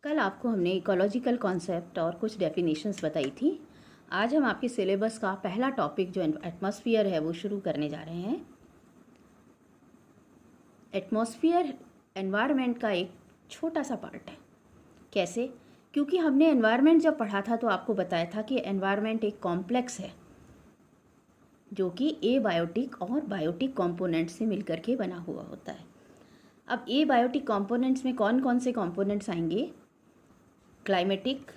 कल आपको हमने इकोलॉजिकल कॉन्सेप्ट और कुछ डेफिनेशंस बताई थी। आज हम आपके सिलेबस का पहला टॉपिक जो एटमॉस्फेयर है वो शुरू करने जा रहे हैं। एटमॉस्फेयर एनवायरनमेंट का एक छोटा सा पार्ट है। कैसे? क्योंकि हमने एनवायरनमेंट जब पढ़ा था तो आपको बताया था कि एनवायरनमेंट एक कॉम्प्लेक्स है जो कि एबायोटिक और बायोटिक कंपोनेंट से मिलकर के बना हुआ होता है। अब एबायोटिक कंपोनेंट्स में कौन कौन से कंपोनेंट्स आएंगे? क्लाइमेटिक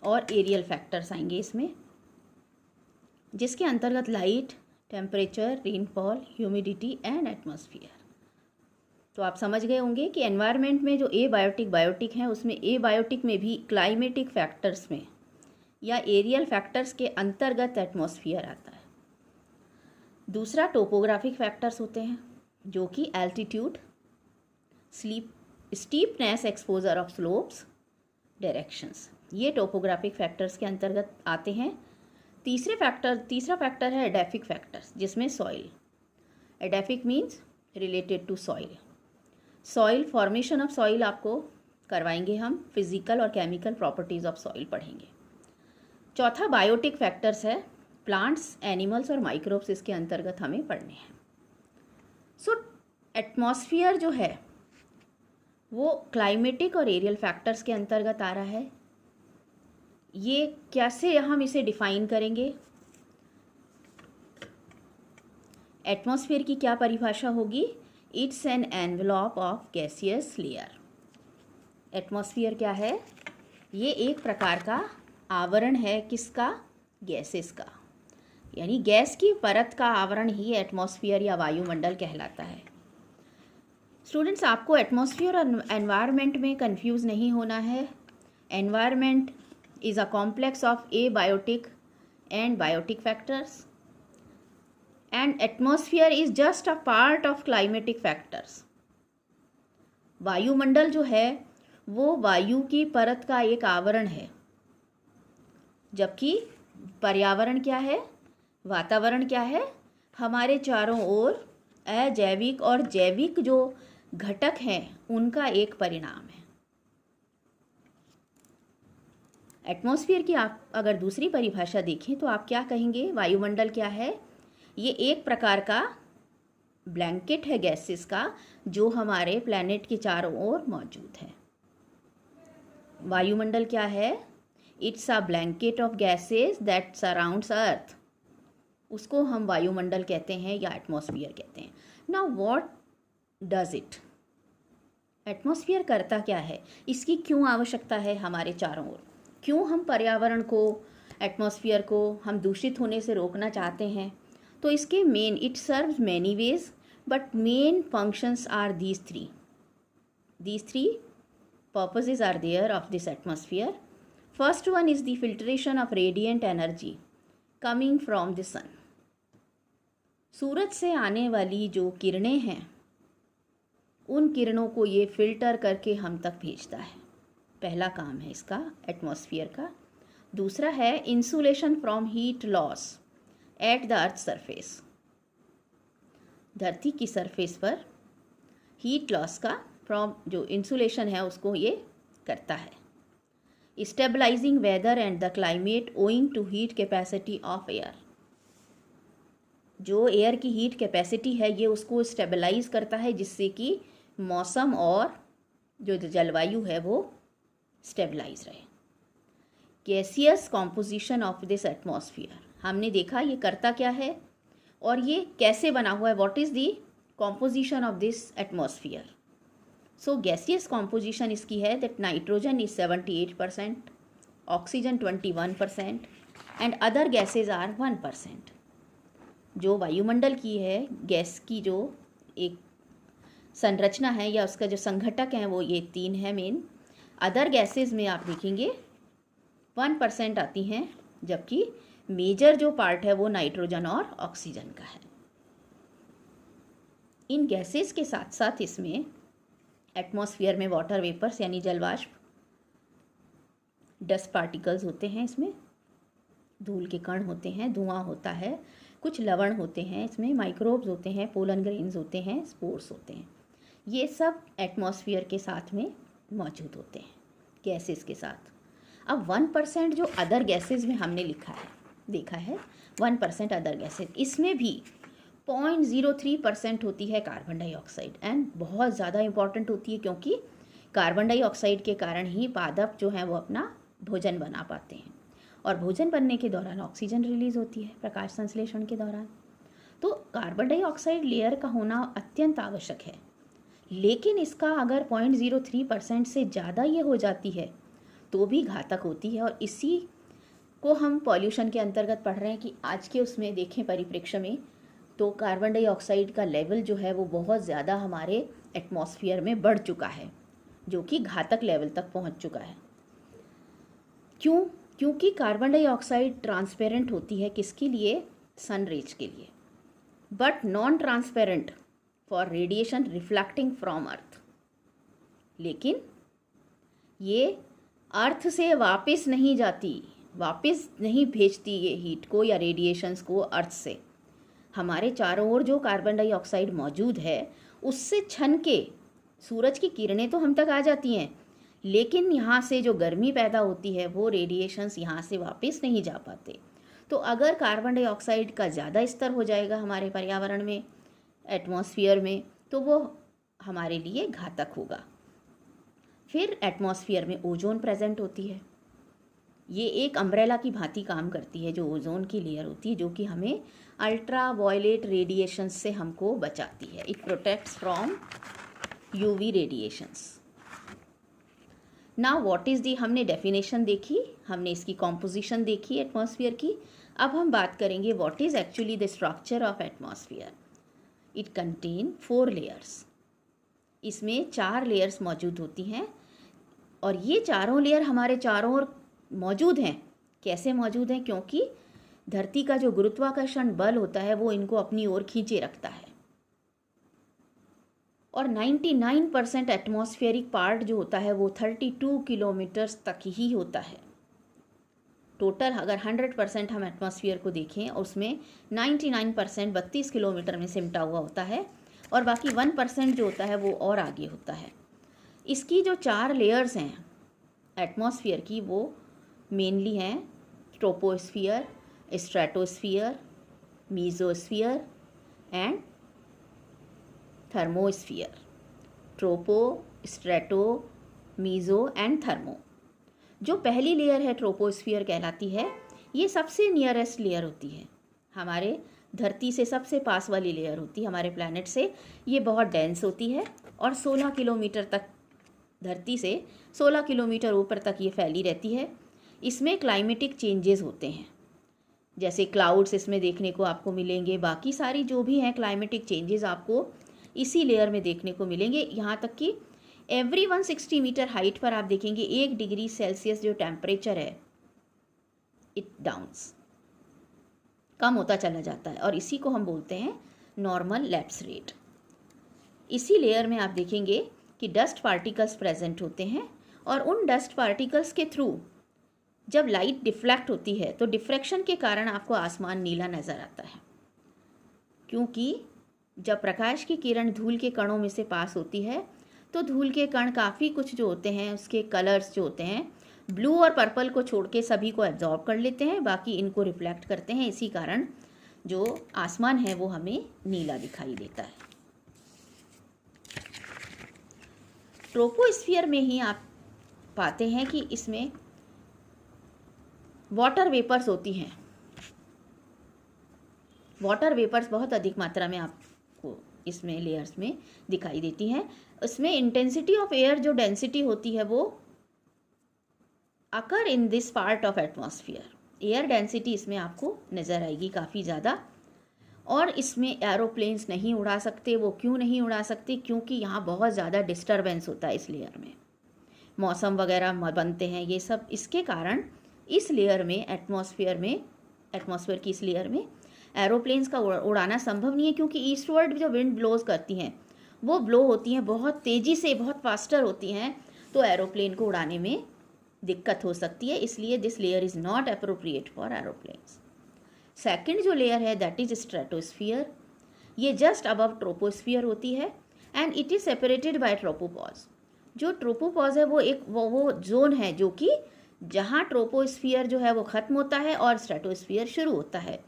और एरियल फैक्टर्स आएंगे इसमें, जिसके अंतर्गत light, temperature, rainfall, humidity and atmosphere. तो आप समझ गए होंगे कि एनवायरनमेंट में जो बायोटिक हैं उसमें एबायोटिक में भी क्लाइमेटिक फैक्टर्स में या एरियल फैक्टर्स के अंतर्गत एटमॉस्फेयर आता है। दूसरा टोपोग्राफिक फैक्टर्स होते हैं जो कि altitude, steepness, exposure of slopes, directions, ये टोपोग्राफिक फैक्टर्स के अंतर्गत आते हैं। तीसरा फैक्टर है एडेफिक फैक्टर्स, जिसमें soil, edaphic means related to soil formation of soil आपको करवाएंगे हम, फिजिकल और केमिकल प्रॉपर्टीज ऑफ सॉइल पढ़ेंगे। चौथा बायोटिक फैक्टर्स है, प्लांट्स, एनिमल्स और माइक्रोब्स इसके अंतर्गत हमें पढ़ने हैं। सो एटमॉस्फेयर जो है वो क्लाइमेटिक और एरियल फैक्टर्स के अंतर्गत आ रहा है। ये कैसे हम इसे डिफाइन करेंगे? एटमॉस्फेयर की क्या परिभाषा होगी? It's an envelope of gaseous layer. Atmosphere क्या है? ये एक प्रकार का आवरण है, किसका? गैसेस का, यानी गैस की परत का आवरण ही एटमॉस्फेयर या वायुमंडल कहलाता है। स्टूडेंट्स, आपको एटमॉस्फेयर और एनवायरनमेंट में कंफ्यूज नहीं होना है। Environment is a complex of abiotic and biotic factors and atmosphere is just a part of climatic factors. वायुमंडल जो है वो वायु की परत का एक आवरण है, जबकि पर्यावरण क्या है? वातावरण क्या है? हमारे चारों ओर अजैविक और जैविक जो घटक हैं उनका एक परिणाम है। एटमॉस्फेयर की आप अगर दूसरी परिभाषा देखें तो आप क्या कहेंगे? वायुमंडल क्या है? ये एक प्रकार का ब्लैंकेट है गैसेस का, जो हमारे प्लैनेट के चारों ओर मौजूद है। वायुमंडल क्या है? It's a blanket of gases that surrounds earth. उसको हम वायुमंडल कहते हैं या एटमॉस्फेयर कहते हैं। Now what does it? Atmosphere करता क्या है? इसकी क्यों आवश्यकता है हमारे चारों ओर? क्यों हम पर्यावरण को, एटमॉस्फेयर को हम दूषित होने से रोकना चाहते हैं? तो इसके main, it serves many ways but main functions are these three purposes are there of this atmosphere. First one is the filtration of radiant energy coming from the sun. सूरज से आने वाली जो किरणें हैं उन किरणों को ये फिल्टर करके हम तक भेजता है। पहला काम है इसका एटमॉस्फेयर का। दूसरा है insulation from heat loss at the earth surface. धरती की सरफेस पर हीट लॉस का फ्रॉम जो इंसुलेशन है उसको ये करता है। Stabilising weather and the climate owing to heat capacity of air. जो एयर की हीट कैपेसिटी है ये उसको स्टेबलाइज करता है, जिससे कि मौसम और जो जलवायु है वो स्टेबलाइज रहे। Gaseous composition of this atmosphere, हमने देखा ये करता क्या है और ये कैसे बना हुआ है। What is the composition of this atmosphere? So gaseous composition इसकी है that nitrogen is 78%, oxygen 21% and other gases are 1%। जो वायुमंडल की है गैस की जो एक संरचना है या उसका जो संघटक है वो ये 3 है मेन। अदर गैसेज में आप देखेंगे 1% आती हैं, जबकि मेजर जो पार्ट है वो नाइट्रोजन और ऑक्सीजन का है। इन गैसेज के साथ साथ इसमें एटमॉस्फेयर में वाटर वेपर्स यानी जलवाष्प, डस्ट पार्टिकल्स होते हैं, इसमें धूल के कण होते हैं, धुआं होता है, कुछ लवण होते हैं, इसमें माइक्रोब्स होते हैं, पोलन ग्रेन्स होते हैं, स्पोर्स होते हैं। ये सब एटमॉस्फेयर के साथ में मौजूद होते हैं। गैसेस के साथ। अब 1% जो अदर गैसेस में हमने देखा है 1% अदर गैसेस, इसमें भी 0.03% होती है कार्बन डाइऑक्साइड, एंड बहुत ज़्यादा इंपॉर्टेंट होती है क्योंकि कार्बन डाइऑक्साइड के कारण ही पादप जो हैं वो अपना भोजन बना पाते हैं, और भोजन बनने के दौरान ऑक्सीजन रिलीज होती है प्रकाश संश्लेषण के दौरान। तो कार्बन डाइऑक्साइड लेयर का होना अत्यंत आवश्यक है, लेकिन इसका अगर 0.03% से ज़्यादा ये हो जाती है तो भी घातक होती है, और इसी को हम पॉल्यूशन के अंतर्गत पढ़ रहे हैं कि आज के उसमें देखें परिप्रेक्ष्य में तो कार्बन डाइऑक्साइड का लेवल जो है वो बहुत ज़्यादा हमारे एटमॉस्फेयर में बढ़ चुका है, जो कि घातक लेवल तक पहुंच चुका है। क्योंकि कार्बन डाइऑक्साइड ट्रांसपेरेंट होती है किसके लिए? सन रेज के लिए, but non transparent for radiation reflecting from earth. लेकिन ये अर्थ से वापस नहीं जाती, वापस नहीं भेजती ये हीट को या रेडिएशंस को अर्थ से। हमारे चारों ओर जो कार्बन डाइऑक्साइड मौजूद है उससे छन के सूरज की किरणें तो हम तक आ जाती हैं, लेकिन यहाँ से जो गर्मी पैदा होती है वो रेडिएशंस यहाँ से वापस नहीं जा पाते। तो अगर कार्बन डाइऑक्साइड का ज़्यादा स्तर हो जाएगा हमारे पर्यावरण में, एटमॉस्फेयर में, तो वो हमारे लिए घातक होगा। फिर एटमॉस्फेयर में ओजोन प्रेजेंट होती है। ये एक अम्ब्रेला की भांति काम करती है, जो ओजोन की लेयर होती है, जो कि हमें अल्ट्रा वायलेट रेडिएशन से हमको बचाती है। It protects from UV radiations. Now what is the, हमने डेफिनेशन देखी, हमने इसकी कॉम्पोजिशन देखी एटमॉस्फेयर की। अब हम बात करेंगे what is actually the structure of atmosphere. It contain 4 layers. इसमें 4 लेयर्स मौजूद होती हैं, और ये चारों लेयर हमारे चारों ओर मौजूद हैं। कैसे मौजूद हैं? क्योंकि धरती का जो गुरुत्वाकर्षण बल होता है वो इनको अपनी ओर खींचे रखता है, और 99% एटमॉस्फेरिक पार्ट जो होता है वो 32 किलोमीटर्स तक ही होता है। टोटल अगर 100% हम एटमॉस्फेयर को देखें, उसमें 99% 32 किलोमीटर में सिमटा हुआ होता है, और बाकी 1% जो होता है वो और आगे होता है। इसकी जो 4 लेयर्स हैं एटमॉस्फेयर की, वो मेनली हैं troposphere, stratosphere, mesosphere and thermosphere. Tropo, strato, meso and thermo. जो पहली लेयर है ट्रोपोस्फियर कहलाती है, ये सबसे नियरेस्ट लेयर होती है, हमारे धरती से सबसे पास वाली लेयर होती है हमारे प्लैनेट से। ये बहुत डेंस होती है और 16 किलोमीटर तक, धरती से 16 किलोमीटर ऊपर तक ये फैली रहती है। इसमें क्लाइमेटिक चेंजेस होते हैं, जैसे क्लाउड्स इसमें देखने को आपको मिलेंगे। बाकी सारी जो भी हैं क्लाइमेटिक चेंजेस आपको इसी लेयर में देखने को मिलेंगे। यहाँ तक कि एवरी 160 मीटर हाइट पर आप देखेंगे 1 डिग्री सेल्सियस जो टेम्परेचर है इट डाउन्स, कम होता चला जाता है, और इसी को हम बोलते हैं नॉर्मल लैप्स रेट। इसी लेयर में आप देखेंगे कि डस्ट पार्टिकल्स प्रेजेंट होते हैं, और उन डस्ट पार्टिकल्स के थ्रू जब लाइट डिफ्लेक्ट होती है तो डिफ्रैक्शन के कारण आपको आसमान नीला नज़र आता है, क्योंकि जब प्रकाश की किरण धूल के कणों में से पास होती है तो धूल के कण काफ़ी कुछ जो होते हैं उसके कलर्स जो होते हैं ब्लू और पर्पल को छोड़ के सभी को एब्जॉर्ब कर लेते हैं, बाकी इनको रिफ्लेक्ट करते हैं। इसी कारण जो आसमान है वो हमें नीला दिखाई देता है। ट्रोपोस्फियर में ही आप पाते हैं कि इसमें वाटर वेपर्स होती हैं। वाटर वेपर्स बहुत अधिक मात्रा में आपको इसमें लेयर्स में दिखाई देती हैं। इसमें इंटेंसिटी ऑफ एयर जो डेंसिटी होती है वो occur in this part of atmosphere. Air density इसमें आपको नज़र आएगी काफ़ी ज़्यादा, और इसमें एरोप्लेन्स नहीं उड़ा सकते। वो क्यों नहीं उड़ा सकते? क्योंकि यहाँ बहुत ज़्यादा डिस्टर्बेंस होता है इस लेयर में, मौसम वगैरह बनते हैं ये सब। इसके कारण इस लेयर में एटमॉस्फेयर की इस लेयर में एरोप्लेन्स का उड़ाना संभव नहीं है, क्योंकि ईस्टवर्ड जो विंड ब्लोज करती हैं वो ब्लो होती हैं बहुत तेज़ी से, बहुत फास्टर होती हैं, तो एरोप्लेन को उड़ाने में दिक्कत हो सकती है। इसलिए this layer is not appropriate for aeroplanes. Second जो लेयर है दैट इज स्ट्रेटोस्फियर। ये जस्ट अबव ट्रोपोस्फियर होती है, and it is separated by tropopause. जो ट्रोपोपॉज है वो एक वो जोन है जो कि जहाँ ट्रोपोस्फियर जो है वो ख़त्म होता है और स्ट्रेटोस्फियर शुरू होता है,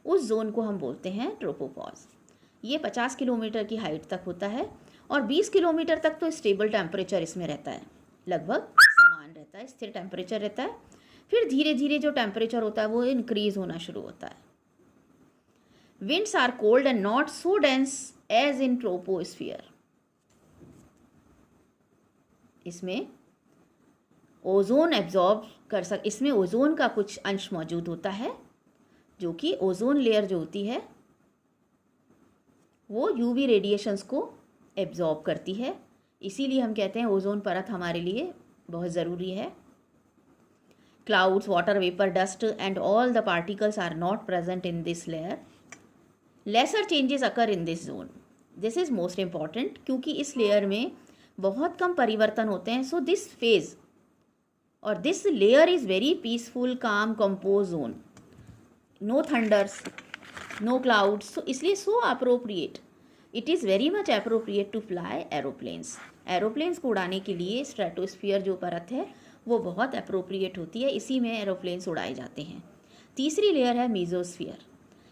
उस जोन को हम बोलते हैं ट्रोपोपॉज। ये 50 किलोमीटर की हाइट तक होता है और 20 किलोमीटर तक तो स्टेबल टेम्परेचर इसमें रहता है, लगभग समान रहता है, स्थिर टेम्परेचर रहता है। फिर धीरे धीरे जो टेम्परेचर होता है वो इंक्रीज होना शुरू होता है। Winds are cold and not so dense as in troposphere. इसमें ओजोन एब्जॉर्ब कर इसमें ओजोन का कुछ अंश मौजूद होता है, जो कि ओजोन लेयर जो होती है वो यूवी रेडिएशंस को एब्जॉर्ब करती है। इसीलिए हम कहते हैं ओजोन परत हमारे लिए बहुत ज़रूरी है। Clouds, water vapour, dust and all the particles are not present in this layer. Lesser changes occur in this zone. This is most important, क्योंकि इस लेयर में बहुत कम परिवर्तन होते हैं। सो दिस फेज और this layer is very peaceful, calm, compose zone. No thunders, no clouds. तो इसलिए so appropriate, it is very much appropriate to fly aeroplanes. Aeroplanes को उड़ाने के लिए स्ट्रेटोस्फियर जो परत है वो बहुत अप्रोप्रिएट होती है, इसी में एरोप्लेन्स उड़ाए जाते हैं। तीसरी लेयर है मीजोस्फियर।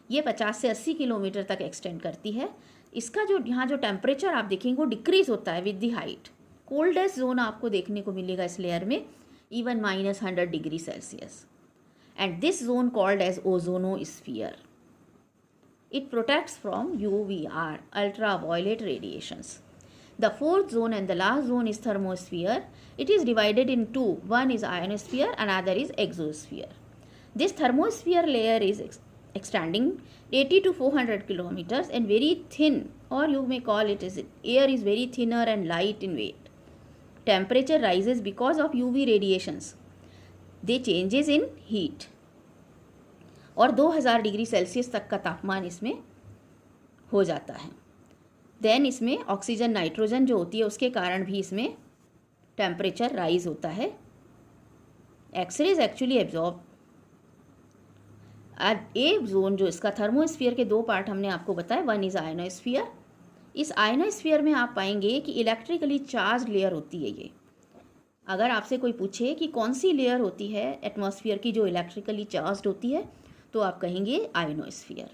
ये 50 से 80 किलोमीटर तक एक्सटेंड करती है। इसका जो यहाँ जो टेम्परेचर आप देखेंगे वो डिक्रीज होता है with the height. Coldest zone आपको देखने को मिलेगा इस लेयर में, even -100 degree Celsius. And this zone called as ozonosphere. It protects from UVR, ultraviolet radiations. The fourth zone and the last zone is thermosphere. It is divided in two. One is ionosphere, another is exosphere. This thermosphere layer is extending 80 to 400 kilometers and very thin, or you may call it as air is very thinner and light in weight. Temperature rises because of UV radiations. They changes in heat. और 2000 degree Celsius तक का तापमान इसमें हो जाता है। Then इसमें oxygen, nitrogen जो होती है उसके कारण भी इसमें टेम्परेचर राइज होता है। X-rays actually absorb. A zone जो इसका थर्मोस्फीयर के दो पार्ट हमने आपको बताया, वन इज़ आयनोस्फीयर। इस आयनोस्फीयर में आप पाएंगे कि इलेक्ट्रिकली चार्ज लेयर होती है ये। अगर आपसे कोई पूछे कि कौन सी लेयर होती है एटमॉस्फेयर की जो इलेक्ट्रिकली चार्ज होती है, तो आप कहेंगे आयनोस्फीयर।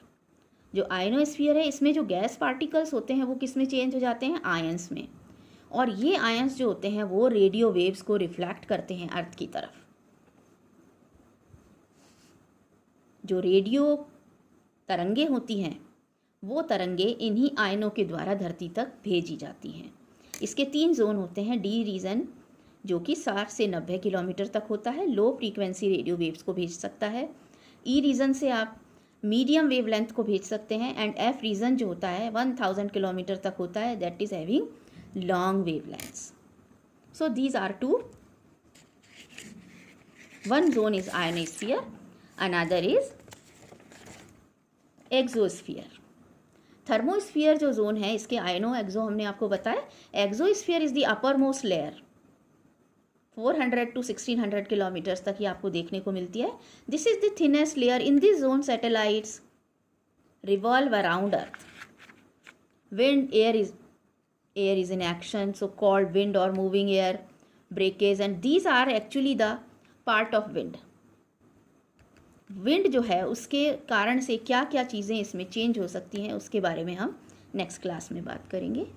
जो आयनोस्फीयर है इसमें जो गैस पार्टिकल्स होते हैं वो किस में चेंज हो जाते हैं, आयंस में। और ये आयंस जो होते हैं वो रेडियो वेव्स को रिफ्लेक्ट करते हैं अर्थ की तरफ। जो रेडियो तरंगे होती हैं वो तरंगे इन्हीं आयनों के द्वारा धरती तक भेजी जाती हैं। इसके 3 जोन होते हैं। डी रीजन जो कि 60 से 90 किलोमीटर तक होता है, लो फ्रीक्वेंसी रेडियो वेव्स को भेज सकता है। ई रीजन से आप मीडियम वेव लेंथ को भेज सकते हैं। एंड एफ रीजन जो होता है 1000 किलोमीटर तक होता है, that is having long wavelengths. So these are two. One zone is ionosphere, another is exosphere. Thermosphere जो जोन है इसके आयनो एक्सो हमने आपको बताया। Exosphere is the uppermost layer, 400 to 1600 kilometres तक ही आपको देखने को मिलती है। This is the thinnest layer. In this zone satellites revolve around earth. Wind air is in action, so called wind और moving air, breakage, and these are actually the part of wind. Wind जो है उसके कारण से क्या क्या चीज़ें इसमें चेंज हो सकती हैं उसके बारे में हम नेक्स्ट क्लास में बात करेंगे।